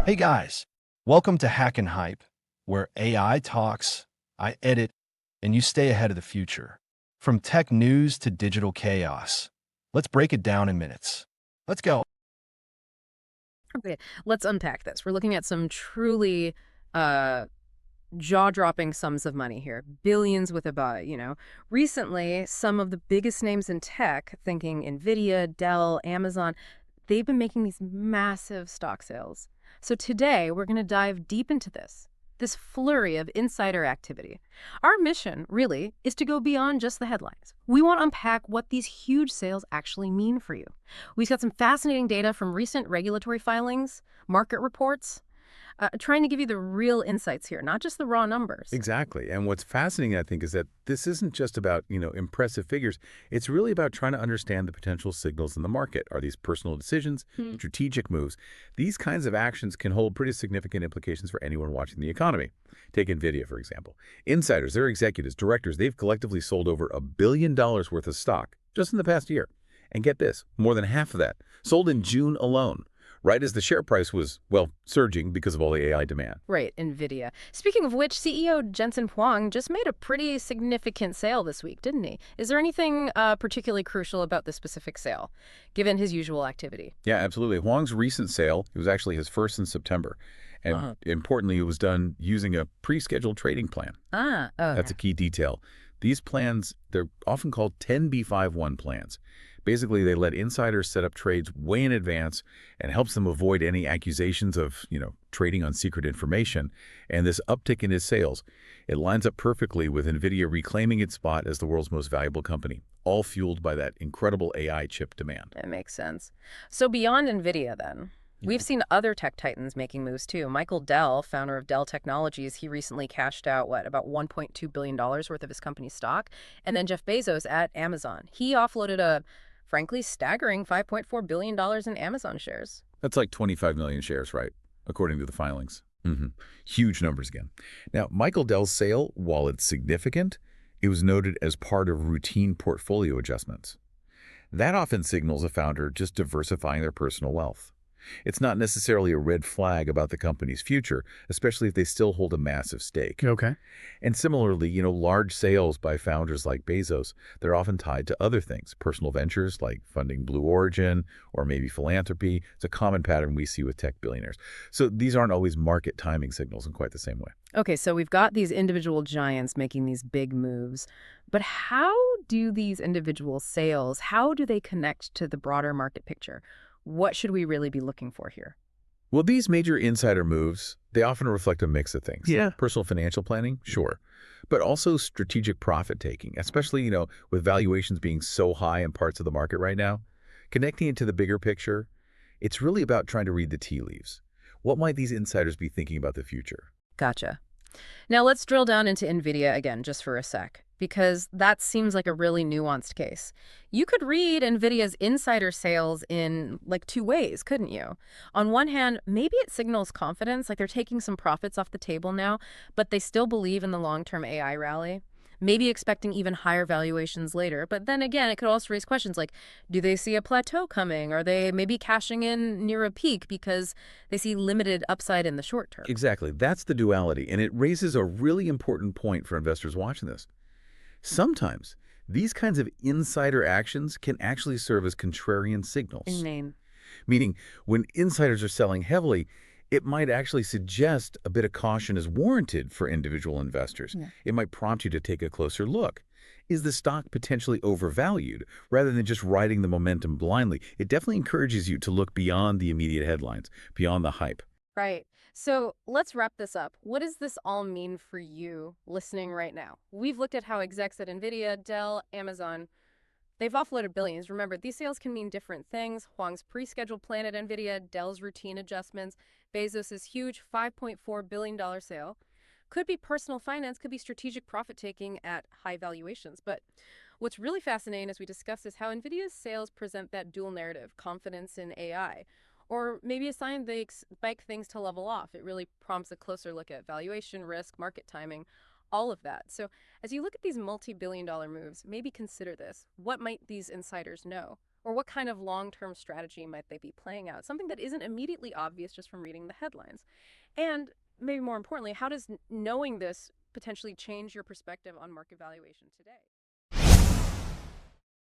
Hey guys, welcome to Hack and Hype, where AI talks, I edit, and you stay ahead of the future. From tech news to digital chaos. Let's break it down in minutes. Let's go. Okay, let's unpack this. We're looking at some truly uh, jaw-dropping sums of money here, billions with a buy. Recently, some of the biggest names in tech, thinking NVIDIA, Dell, Amazon, they've been making these massive stock sales. So today, we're going to dive deep into this flurry of insider activity. Our mission, really, is to go beyond just the headlines. We want to unpack what these huge sales actually mean for you. We've got some fascinating data from recent regulatory filings, market reports, trying to give you the real insights here, not just the raw numbers. Exactly. And what's fascinating, I think, is that this isn't just about, impressive figures. It's really about trying to understand the potential signals in the market. Are these personal decisions, strategic moves? These kinds of actions can hold pretty significant implications for anyone watching the economy. Take NVIDIA, for example. Insiders, their executives, directors, they've collectively sold over $1 billion worth of stock just in the past year. And get this, more than half of that sold in June alone, right as the share price was, well, surging because of all the AI demand. Right, NVIDIA. Speaking of which, CEO Jensen Huang just made a pretty significant sale this week, didn't he? Is there anything particularly crucial about this specific sale, given his usual activity? Yeah, absolutely. Huang's recent sale, it was actually his first in September. And importantly, it was done using a pre-scheduled trading plan. That's Okay. a key detail. These plans, they're often called 10b5-1 plans. Basically, they let insiders set up trades way in advance and helps them avoid any accusations of, trading on secret information. And this uptick in his sales, it lines up perfectly with NVIDIA reclaiming its spot as the world's most valuable company, all fueled by that incredible AI chip demand. That makes sense. So beyond NVIDIA, then, we've seen other tech titans making moves too. Michael Dell, founder of Dell Technologies, he recently cashed out, about $1.2 billion worth of his company's stock. And then Jeff Bezos at Amazon. He offloaded a, frankly, staggering $5.4 billion in Amazon shares. That's like 25 million shares, right? According to the filings. Huge numbers again. Now, Michael Dell's sale, while it's significant, it was noted as part of routine portfolio adjustments. That often signals a founder just diversifying their personal wealth. It's not necessarily a red flag about the company's future, especially if they still hold a massive stake. Okay. And similarly, large sales by founders like Bezos, they're often tied to other things, personal ventures like funding Blue Origin or maybe philanthropy. It's a common pattern we see with tech billionaires. So these aren't always market timing signals in quite the same way. Okay, so we've got these individual giants making these big moves, but how do these individual sales, how do they connect to the broader market picture? What should we really be looking for here? Well, these major insider moves, they often reflect a mix of things. Yeah. Personal financial planning, sure, but also strategic profit taking, especially, with valuations being so high in parts of the market right now. Connecting it to the bigger picture, it's really about trying to read the tea leaves. What might these insiders be thinking about the future? Gotcha. Now let's drill down into NVIDIA again just for a sec, because that seems like a really nuanced case. You could read NVIDIA's insider sales in like two ways, couldn't you? On one hand, maybe it signals confidence, like they're taking some profits off the table now, but they still believe in the long-term AI rally. Maybe expecting even higher valuations later. But then again, it could also raise questions like, do they see a plateau coming? Are they maybe cashing in near a peak because they see limited upside in the short term? Exactly. That's the duality, and it raises a really important point for investors watching this. Sometimes these kinds of insider actions can actually serve as contrarian signals, Name. meaning when insiders are selling heavily, it might actually suggest a bit of caution is warranted for individual investors. Yeah. It might prompt you to take a closer look. Is the stock potentially overvalued rather than just riding the momentum blindly? It definitely encourages you to look beyond the immediate headlines, beyond the hype. Right. So let's wrap this up. What does this all mean for you listening right now? We've looked at how execs at NVIDIA, Dell, Amazon, they've offloaded billions. Remember, these sales can mean different things. Huang's pre-scheduled plan at NVIDIA, Dell's routine adjustments, Bezos' huge $5.4 billion sale. Could be personal finance, could be strategic profit-taking at high valuations. But what's really fascinating as we discuss is how NVIDIA's sales present that dual narrative, confidence in AI. Or maybe a sign they expect things to level off. It really prompts a closer look at valuation, risk, market timing, all of that. So as you look at these multi-billion-dollar moves, maybe consider this. What might these insiders know? Or what kind of long-term strategy might they be playing out? Something that isn't immediately obvious just from reading the headlines. And maybe more importantly, how does knowing this potentially change your perspective on market valuation today?